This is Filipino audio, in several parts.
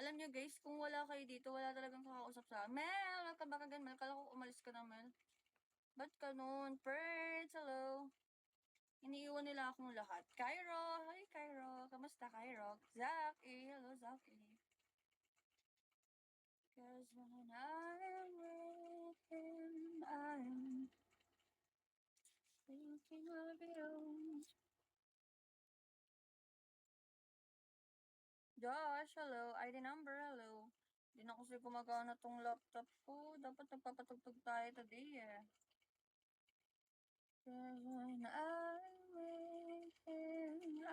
Alam niyo guys, kung wala kayo dito, wala talagang kakausap sa akin. Mel, welcome back again, Mel. Kala ko umalis ka na, Mel. Ba't ka nun? Perds, hello. Iniiwan nila akong lahat. Cairo, hi Cairo. Kamusta Cairo? Zach, hello Zach. Cause when I'm with him, I'm thinking of you. Josh, hello. ID number, hello. Hindi na kasi gumagana tong laptop ko. Dapat nagpapatugtog tayo today eh. Cause when I'm with him,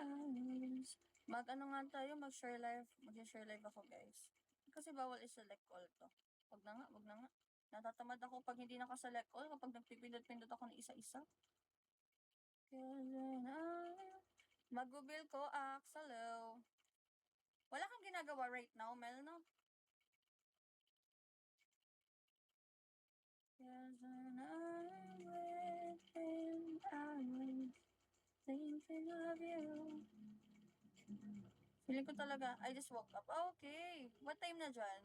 mag-ano nga tayo, mag-share live. Mag-share live ako guys. Kasi bawal i-select all to. Wag na nga, wag na nga. Natatamad ako pag hindi nakaselect all, kapag nagpipindot-pindot ako ng isa-isa. Cause when I'm... Mag-google ko, hello. Wala kang ginagawa right now, Mel, no? Cause when I'm with him, I'm thinking of you. Feeling ko talaga, I just woke up. Okay. What time na dyan?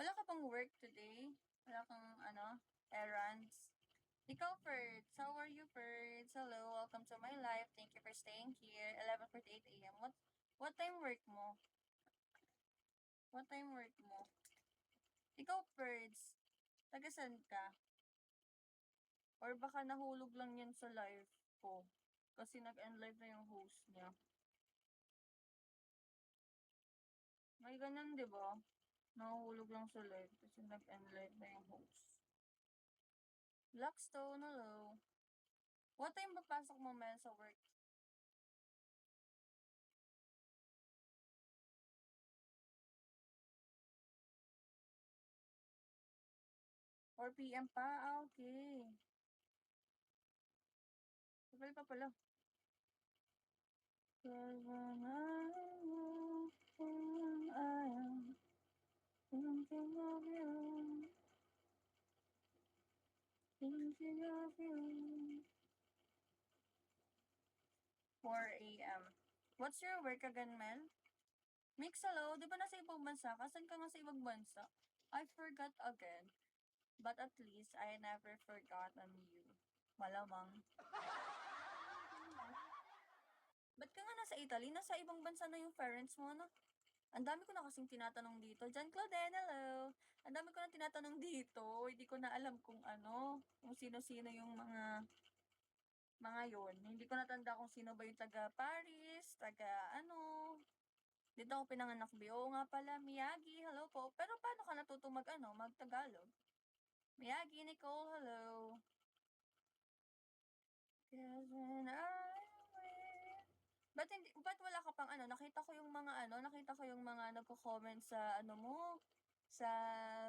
Wala ka pang work today? Wala kang, errands? Ikaw, Ferds. How are you, Ferds? Hello, welcome to my life. Thank you for staying here. 11:48 a.m. What time work mo? What time work mo? Ikaw, Ferds. Taga-saan ka? Or baka nahulog lang yan sa live ko. Kasi nag-end live na yung host niya. May ganun, di ba? Nahulog lang sa live kasi nag-end live na yung host. Blackstone, hello. What time ba pasok mo, Mel, sa work? Or PM pa? Okay. Tagal pa pala. Cause when I'm thinking of you. Thinking of you. 4 a.m. What's your work again, Mel? Mix, hello. Di ba nasa ibang bansa? Kasan ka nga sa ibang bansa? I forgot again. But at least I never forgotten you. Malamang. Ba't ka nga nasa Italy? Nasa ibang bansa na yung parents mo, no? Ang dami ko na kasing tinatanong dito. Jan Claudine, hello. Ang dami ko na tinatanong dito. Hindi ko na alam kung kung sino-sino yung mga yon. Hindi ko natanda kung sino ba yung taga Paris, dito ako pinanganak, Oo nga pala, Miyagi, hello po. Pero paano ka natuto mag-Tagalog? Miyagi, Nicole, hello. Cause when ba't wala ka pang nakita ko yung mga nagko-comment sa sa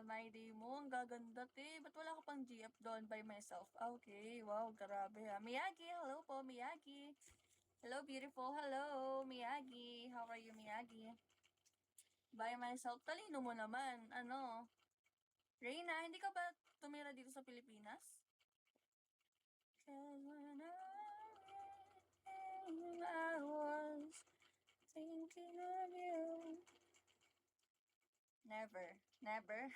My Day mo, ang gaganda ba't wala ka pang GF doon by myself? Okay, wow, grabe ha. Miyagi, hello po, Miyagi. Hello, beautiful, hello, Miyagi. How are you, Miyagi? By myself, talino mo naman, Reyna, hindi ka ba tumira dito sa Pilipinas? Cause when I was thinking of you. Never. Never.